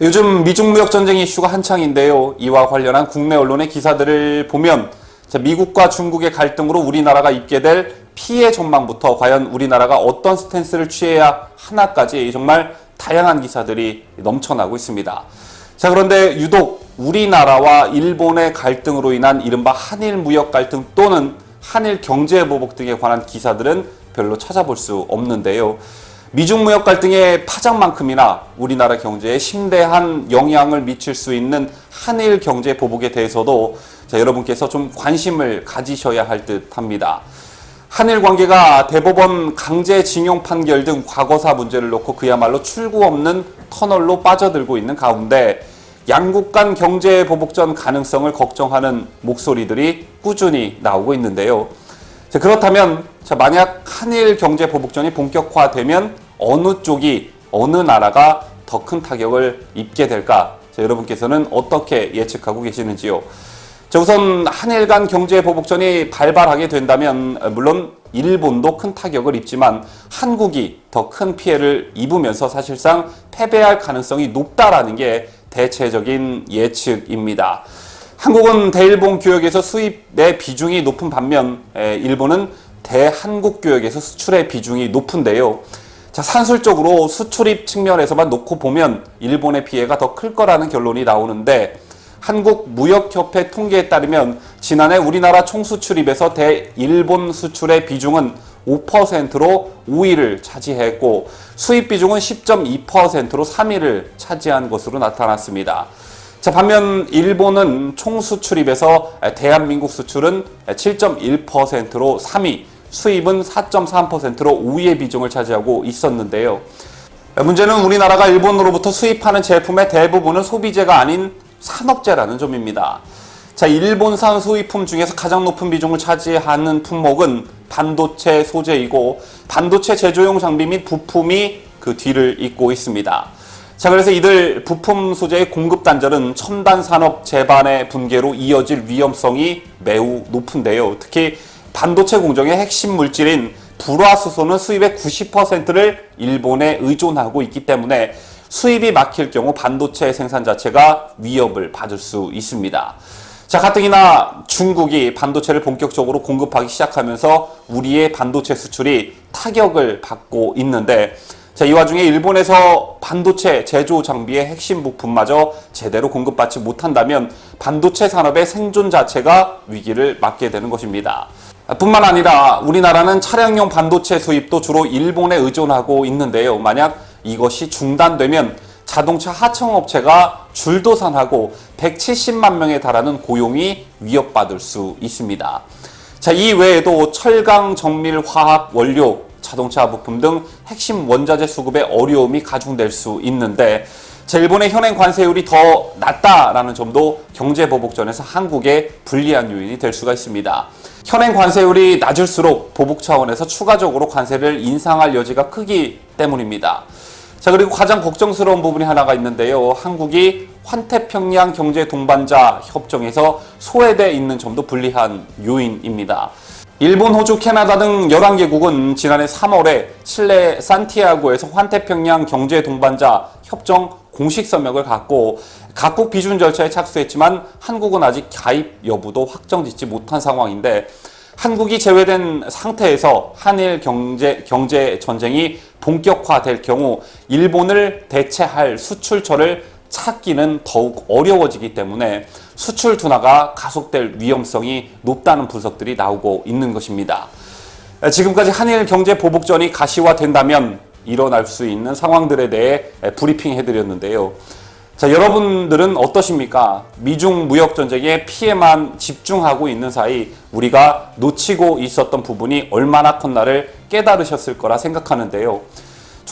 요즘 미중 무역 전쟁 이슈가 한창인데요. 이와 관련한 국내 언론의 기사들을 보면 미국과 중국의 갈등으로 우리나라가 입게 될 피해 전망부터 과연 우리나라가 어떤 스탠스를 취해야 하나까지 정말 다양한 기사들이 넘쳐나고 있습니다. 자, 그런데 유독 우리나라와 일본의 갈등으로 인한 이른바 한일 무역 갈등 또는 한일 경제 보복 등에 관한 기사들은 별로 찾아볼 수 없는데요. 미중 무역 갈등의 파장만큼이나 우리나라 경제에 심대한 영향을 미칠 수 있는 한일 경제 보복에 대해서도 여러분께서 좀 관심을 가지셔야 할 듯합니다. 한일 관계가 대법원 강제징용 판결 등 과거사 문제를 놓고 그야말로 출구 없는 터널로 빠져들고 있는 가운데 양국 간 경제 보복전 가능성을 걱정하는 목소리들이 꾸준히 나오고 있는데요. 그렇다면 만약 한일 경제 보복전이 본격화되면 어느 쪽이 어느 나라가 더 큰 타격을 입게 될까? 여러분께서는 어떻게 예측하고 계시는지요? 우선 한일 간 경제 보복전이 발발하게 된다면 물론 일본도 큰 타격을 입지만 한국이 더 큰 피해를 입으면서 사실상 패배할 가능성이 높다라는 게 대체적인 예측입니다. 한국은 대일본 교역에서 수입의 비중이 높은 반면 일본은 대한국 교역에서 수출의 비중이 높은데요. 산술적으로 수출입 측면에서만 놓고 보면 일본의 피해가 더 클 거라는 결론이 나오는데 한국무역협회 통계에 따르면 지난해 우리나라 총수출입에서 대일본 수출의 비중은 5%로 5위를 차지했고 수입 비중은 10.2%로 3위를 차지한 것으로 나타났습니다. 반면 일본은 총수출입에서 대한민국 수출은 7.1%로 3위, 수입은 4.3%로 5위의 비중을 차지하고 있었는데요. 문제는 우리나라가 일본으로부터 수입하는 제품의 대부분은 소비재가 아닌 산업재라는 점입니다. 일본산 소비품 중에서 가장 높은 비중을 차지하는 품목은 반도체 소재이고 반도체 제조용 장비 및 부품이 그 뒤를 잇고 있습니다. 그래서 이들 부품 소재의 공급 단절은 첨단 산업 재반의 붕괴로 이어질 위험성이 매우 높은데요. 특히 반도체 공정의 핵심 물질인 불화수소는 수입의 90%를 일본에 의존하고 있기 때문에 수입이 막힐 경우 반도체 생산 자체가 위협을 받을 수 있습니다. 가뜩이나 중국이 반도체를 본격적으로 공급하기 시작하면서 우리의 반도체 수출이 타격을 받고 있는데 이 와중에 일본에서 반도체 제조 장비의 핵심 부품마저 제대로 공급받지 못한다면 반도체 산업의 생존 자체가 위기를 맞게 되는 것입니다. 뿐만 아니라 우리나라는 차량용 반도체 수입도 주로 일본에 의존하고 있는데요. 만약 이것이 중단되면 자동차 하청업체가 줄도산하고 170만 명에 달하는 고용이 위협받을 수 있습니다. 이 외에도 철강, 정밀, 화학, 원료, 자동차 부품 등 핵심 원자재 수급에 어려움이 가중될 수 있는데 일본의 현행 관세율이 더 낮다라는 점도 경제 보복전에서 한국에 불리한 요인이 될 수가 있습니다. 현행 관세율이 낮을수록 보복 차원에서 추가적으로 관세를 인상할 여지가 크기 때문입니다. 그리고 가장 걱정스러운 부분이 하나가 있는데요. 한국이 환태평양 경제 동반자 협정에서 소외돼 있는 점도 불리한 요인입니다. 일본, 호주, 캐나다 등 11개국은 지난해 3월에 칠레 산티아고에서 환태평양 경제 동반자 협정 공식 서명을 갖고 각국 비준 절차에 착수했지만 한국은 아직 가입 여부도 확정짓지 못한 상황인데 한국이 제외된 상태에서 한일 경제 전쟁이 본격화될 경우 일본을 대체할 수출처를 찾기는 더욱 어려워지기 때문에 수출 둔화가 가속될 위험성이 높다는 분석들이 나오고 있는 것입니다. 지금까지 한일 경제 보복전이 가시화된다면 일어날 수 있는 상황들에 대해 브리핑 해드렸는데요. 여러분들은 어떠십니까? 미중 무역 전쟁의 피해만 집중하고 있는 사이 우리가 놓치고 있었던 부분이 얼마나 컸나를 깨달으셨을 거라 생각하는데요.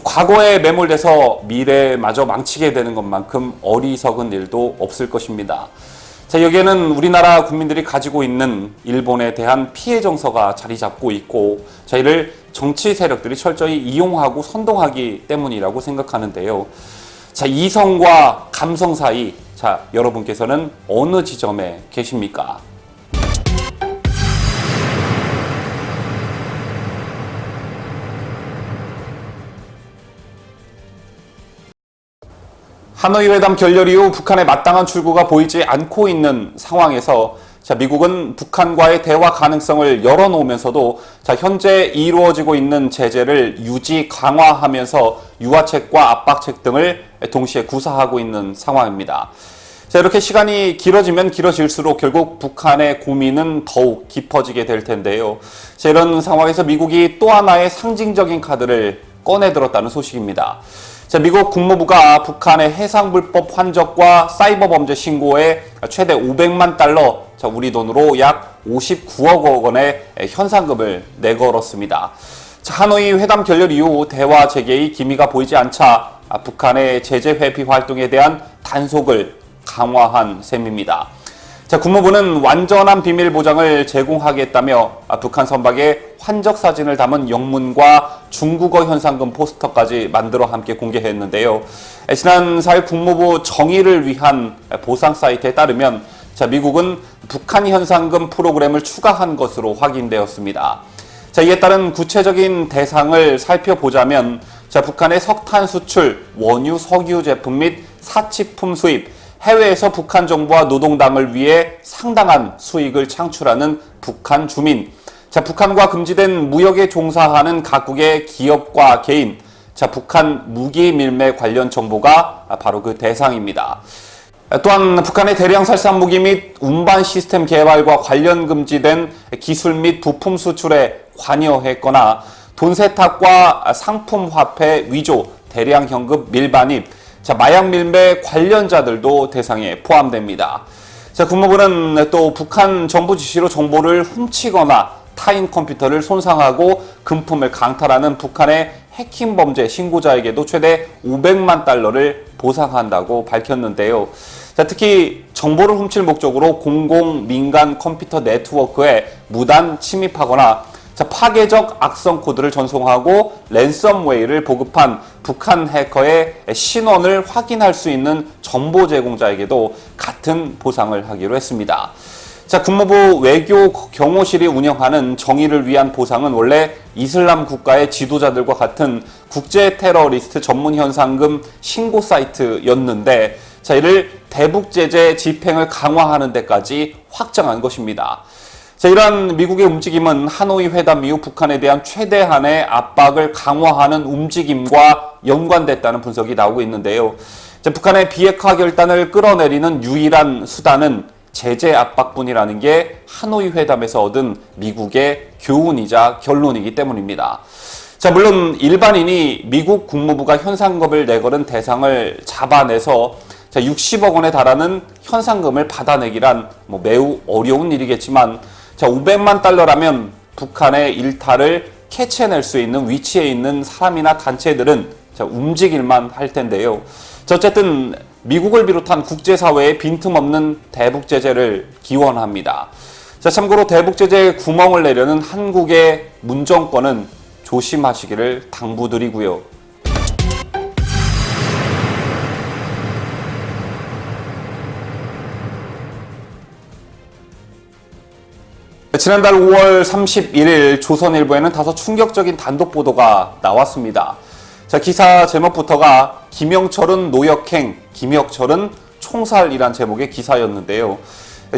과거에 매몰돼서 미래마저 망치게 되는 것만큼 어리석은 일도 없을 것입니다. 여기에는 우리나라 국민들이 가지고 있는 일본에 대한 피해 정서가 자리 잡고 있고 이를 정치 세력들이 철저히 이용하고 선동하기 때문이라고 생각하는데요. 이성과 감성 사이 여러분께서는 어느 지점에 계십니까? 하노이 회담 결렬 이후 북한의 마땅한 출구가 보이지 않고 있는 상황에서 미국은 북한과의 대화 가능성을 열어놓으면서도 현재 이루어지고 있는 제재를 유지 강화하면서 유화책과 압박책 등을 동시에 구사하고 있는 상황입니다. 이렇게 시간이 길어지면 길어질수록 결국 북한의 고민은 더욱 깊어지게 될 텐데요. 이런 상황에서 미국이 또 하나의 상징적인 카드를 꺼내들었다는 소식입니다. 미국 국무부가 북한의 해상불법 환적과 사이버 범죄 신고에 최대 500만 달러, 우리 돈으로 약 59억 원의 현상금을 내걸었습니다. 하노이 회담 결렬 이후 대화 재개의 기미가 보이지 않자 북한의 제재 회피 활동에 대한 단속을 강화한 셈입니다. 국무부는 완전한 비밀 보장을 제공하겠다며 북한 선박의 환적 사진을 담은 영문과 중국어 현상금 포스터까지 만들어 함께 공개했는데요. 지난 4일 국무부 정의를 위한 보상 사이트에 따르면 미국은 북한 현상금 프로그램을 추가한 것으로 확인되었습니다. 이에 따른 구체적인 대상을 살펴보자면 북한의 석탄 수출, 원유, 석유 제품 및 사치품 수입, 해외에서 북한 정부와 노동당을 위해 상당한 수익을 창출하는 북한 주민, 북한과 금지된 무역에 종사하는 각국의 기업과 개인, 북한 무기 밀매 관련 정보가 바로 그 대상입니다. 또한 북한의 대량 살상 무기 및 운반 시스템 개발과 관련 금지된 기술 및 부품 수출에 관여했거나 돈 세탁과 상품 화폐 위조, 대량 현금 밀반입, 마약 밀매 관련자들도 대상에 포함됩니다. 국무부는 또 북한 정부 지시로 정보를 훔치거나 타인 컴퓨터를 손상하고 금품을 강탈하는 북한의 해킹 범죄 신고자에게도 최대 500만 달러를 보상한다고 밝혔는데요. 특히 정보를 훔칠 목적으로 공공 민간 컴퓨터 네트워크에 무단 침입하거나 파괴적 악성 코드를 전송하고 랜섬웨이를 보급한 북한 해커의 신원을 확인할 수 있는 정보 제공자에게도 같은 보상을 하기로 했습니다. 국무부 외교 경호실이 운영하는 정의를 위한 보상은 원래 이슬람 국가의 지도자들과 같은 국제 테러리스트 전문 현상금 신고 사이트였는데 이를 대북 제재 집행을 강화하는 데까지 확장한 것입니다. 이러한 미국의 움직임은 하노이 회담 이후 북한에 대한 최대한의 압박을 강화하는 움직임과 연관됐다는 분석이 나오고 있는데요. 북한의 비핵화 결단을 끌어내리는 유일한 수단은 제재 압박뿐이라는 게 하노이 회담에서 얻은 미국의 교훈이자 결론이기 때문입니다. 물론 일반인이 미국 국무부가 현상금을 내걸은 대상을 잡아내서 60억 원에 달하는 현상금을 받아내기란 매우 어려운 일이겠지만 500만 달러라면 북한의 일탈을 캐치해낼 수 있는 위치에 있는 사람이나 단체들은 움직일만 할 텐데요. 어쨌든 미국을 비롯한 국제사회의 빈틈없는 대북 제재를 기원합니다. 참고로 대북 제재에 구멍을 내려는 한국의 문정권은 조심하시기를 당부드리고요. 지난달 5월 31일 조선일보에는 다소 충격적인 단독 보도가 나왔습니다. 기사 제목부터가 김영철은 노역행, 김혁철은 총살이란 제목의 기사였는데요.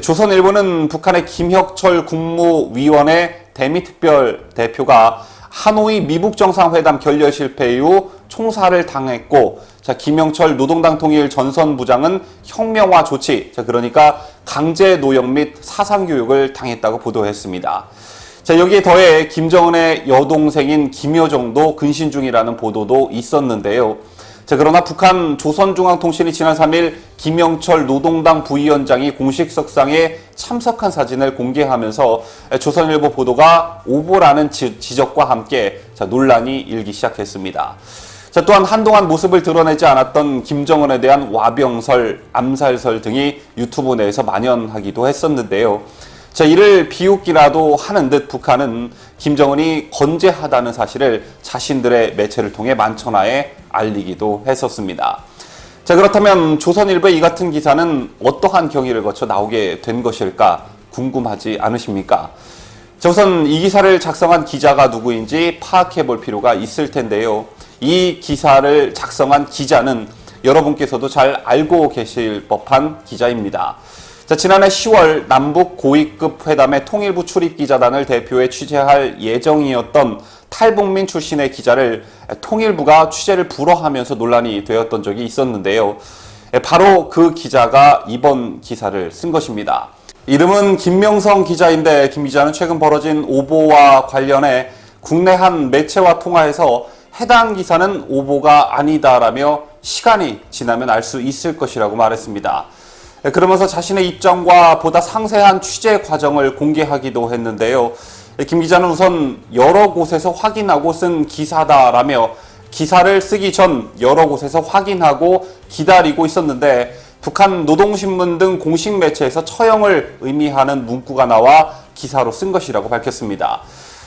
조선일보는 북한의 김혁철 국무위원회 대미특별 대표가 하노이 미북 정상회담 결렬 실패 이후 총살을 당했고, 김영철 노동당 통일 전선부장은 혁명화 조치, 그러니까 강제 노역 및 사상교육을 당했다고 보도했습니다. 여기에 더해 김정은의 여동생인 김여정도 근신 중이라는 보도도 있었는데요. 그러나 북한 조선중앙통신이 지난 3일 김영철 노동당 부위원장이 공식석상에 참석한 사진을 공개하면서 조선일보 보도가 오보라는 지적과 함께 논란이 일기 시작했습니다. 또한 한동안 모습을 드러내지 않았던 김정은에 대한 와병설, 암살설 등이 유튜브 내에서 만연하기도 했었는데요. 이를 비웃기라도 하는 듯 북한은 김정은이 건재하다는 사실을 자신들의 매체를 통해 만천하에 알리기도 했었습니다. 그렇다면 조선일보의 이 같은 기사는 어떠한 경위를 거쳐 나오게 된 것일까 궁금하지 않으십니까? 우선 이 기사를 작성한 기자가 누구인지 파악해 볼 필요가 있을 텐데요. 이 기사를 작성한 기자는 여러분께서도 잘 알고 계실 법한 기자입니다. 자, 지난해 10월 남북 고위급 회담의 통일부 출입기자단을 대표해 취재할 예정이었던 탈북민 출신의 기자를 통일부가 취재를 불허하면서 논란이 되었던 적이 있었는데요. 바로 그 기자가 이번 기사를 쓴 것입니다. 이름은 김명성 기자인데 김 기자는 최근 벌어진 오보와 관련해 국내 한 매체와 통화해서 해당 기사는 오보가 아니다라며 시간이 지나면 알 수 있을 것이라고 말했습니다. 그러면서 자신의 입장과 보다 상세한 취재 과정을 공개하기도 했는데요. 김 기자는 우선 여러 곳에서 확인하고 쓴 기사다라며 기사를 쓰기 전 여러 곳에서 확인하고 기다리고 있었는데 북한 노동신문 등 공식 매체에서 처형을 의미하는 문구가 나와 기사로 쓴 것이라고 밝혔습니다.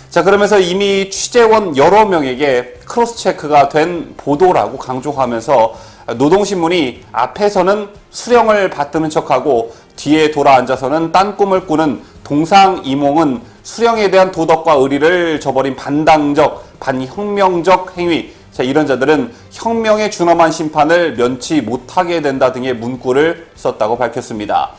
자, 그러면서 이미 취재원 여러 명에게 크로스 체크가 된 보도라고 강조하면서 노동신문이 앞에서는 수령을 받드는 척하고 뒤에 돌아 앉아서는 딴 꿈을 꾸는 동상이몽은 수령에 대한 도덕과 의리를 저버린 반당적, 반혁명적 행위. 자, 이런 자들은 혁명에 준엄한 심판을 면치 못하게 된다 등의 문구를 썼다고 밝혔습니다.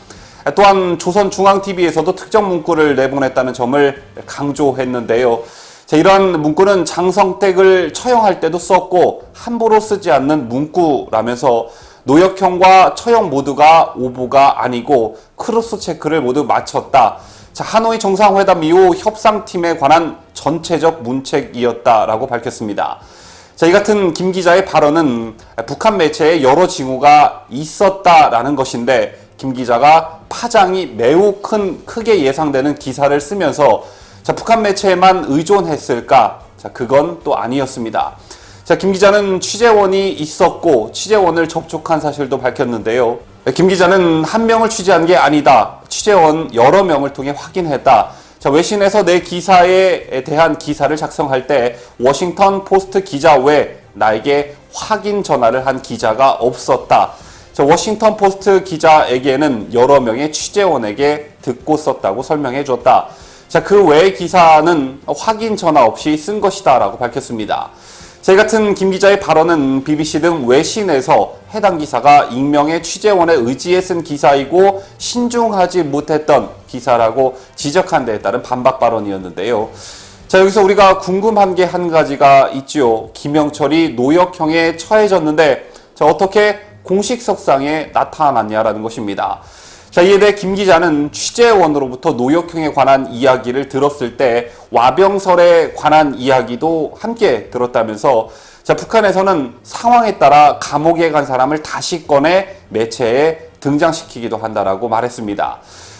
또한 조선중앙TV에서도 특정 문구를 내보냈다는 점을 강조했는데요. 자, 이러한 문구는 장성택을 처형할 때도 썼고 함부로 쓰지 않는 문구라면서 노역형과 처형 모두가 오보가 아니고 크로스 체크를 모두 마쳤다. 자, 하노이 정상회담 이후 협상팀에 관한 전체적 문책이었다라고 밝혔습니다. 자, 이 같은 김 기자의 발언은 북한 매체에 여러 징후가 있었다라는 것인데 김 기자가 파장이 매우 크게 예상되는 기사를 쓰면서 자, 북한 매체에만 의존했을까? 자, 그건 또 아니었습니다. 자, 김 기자는 취재원이 있었고 취재원을 접촉한 사실도 밝혔는데요. 김 기자는 한 명을 취재한 게 아니다. 취재원 여러 명을 통해 확인했다. 자, 외신에서 내 기사에 대한 기사를 작성할 때 워싱턴 포스트 기자 외 나에게 확인 전화를 한 기자가 없었다. 자, 워싱턴 포스트 기자에게는 여러 명의 취재원에게 듣고 썼다고 설명해 줬다. 자, 그 외의 기사는 확인 전화 없이 쓴 것이다 라고 밝혔습니다. 자, 이 같은 김 기자의 발언은 BBC 등 외신에서 해당 기사가 익명의 취재원에 의지해 쓴 기사이고 신중하지 못했던 기사라고 지적한 데에 따른 반박 발언이었는데요. 자, 여기서 우리가 궁금한 게 한 가지가 있죠. 김영철이 노역형에 처해졌는데 자, 어떻게 공식석상에 나타났냐라는 것입니다. 자, 이에 대해 김 기자는 취재원으로부터 노역형에 관한 이야기를 들었을 때 와병설에 관한 이야기도 함께 들었다면서 자, 북한에서는 상황에 따라 감옥에 간 사람을 다시 꺼내 매체에 등장시키기도 한다라고 말했습니다.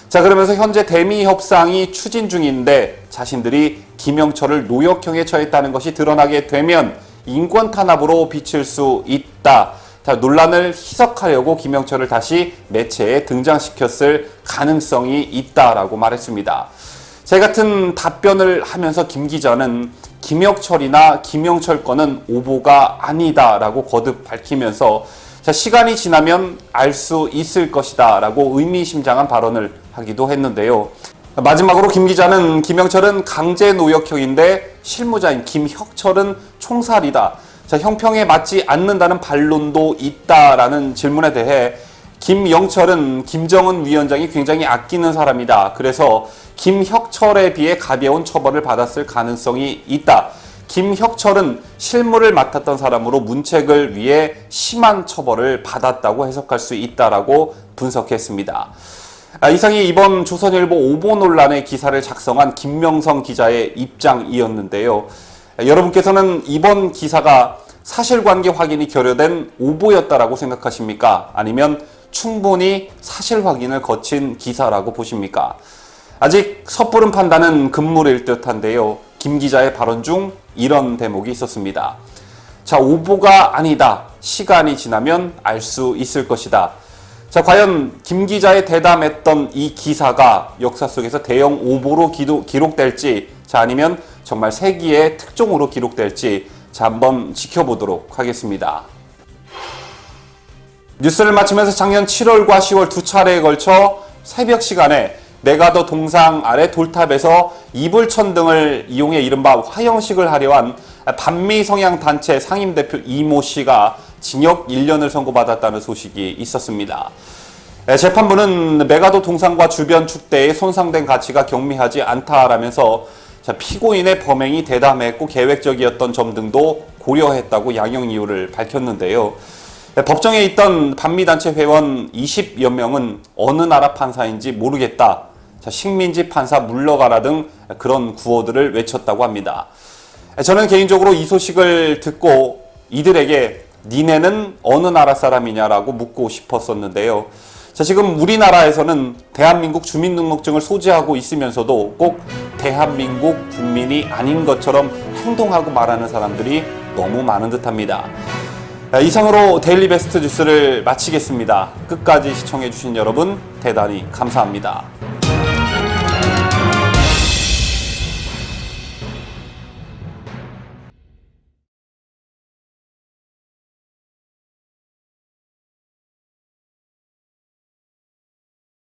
자, 그러면서 현재 대미 협상이 추진 중인데 자신들이 김영철을 노역형에 처했다는 것이 드러나게 되면 인권 탄압으로 비칠 수 있다. 자, 논란을 희석하려고 김영철을 다시 매체에 등장시켰을 가능성이 있다라고 말했습니다. 제 같은 답변을 하면서 김 기자는 김혁철이나 김영철 건은 오보가 아니다라고 거듭 밝히면서 자, 시간이 지나면 알 수 있을 것이다 라고 의미심장한 발언을 하기도 했는데요. 마지막으로 김 기자는 김영철은 강제 노역형인데 실무자인 김혁철은 총살이다. 자, 형평에 맞지 않는다는 반론도 있다라는 질문에 대해 김영철은 김정은 위원장이 굉장히 아끼는 사람이다. 그래서 김혁철에 비해 가벼운 처벌을 받았을 가능성이 있다. 김혁철은 실무를 맡았던 사람으로 문책을 위해 심한 처벌을 받았다고 해석할 수 있다라고 분석했습니다. 이상이 이번 조선일보 오보 논란의 기사를 작성한 김명성 기자의 입장이었는데요. 여러분께서는 이번 기사가 사실관계 확인이 결여된 오보였다라고 생각하십니까? 아니면 충분히 사실 확인을 거친 기사라고 보십니까? 아직 섣부른 판단은 금물일 듯한데요. 김 기자의 발언 중 이런 대목이 있었습니다. 자, 오보가 아니다. 시간이 지나면 알 수 있을 것이다. 자, 과연 김 기자의 대담했던 이 기사가 역사 속에서 대형 오보로 기록될지, 자, 아니면 정말 세기의 특종으로 기록될지, 자, 한번 지켜보도록 하겠습니다. 뉴스를 마치면서 작년 7월과 10월 두 차례에 걸쳐 새벽 시간에 메가더 동상 아래 돌탑에서 이불천 등을 이용해 이른바 화형식을 하려 한 반미 성향 단체 상임대표 이모 씨가 징역 1년을 선고받았다는 소식이 있었습니다. 재판부는 메가도 동상과 주변 축대에 손상된 가치가 경미하지 않다라면서 피고인의 범행이 대담했고 계획적이었던 점 등도 고려했다고 양형 이유를 밝혔는데요. 법정에 있던 반미단체 회원 20여 명은 어느 나라 판사인지 모르겠다, 식민지 판사 물러가라 등 그런 구호들을 외쳤다고 합니다. 저는 개인적으로 이 소식을 듣고 이들에게 니네는 어느 나라 사람이냐라고 묻고 싶었었는데요. 지금 우리나라에서는 대한민국 주민등록증을 소지하고 있으면서도 꼭 대한민국 국민이 아닌 것처럼 행동하고 말하는 사람들이 너무 많은 듯합니다. 이상으로 데일리 베스트 뉴스를 마치겠습니다. 끝까지 시청해주신 여러분 대단히 감사합니다.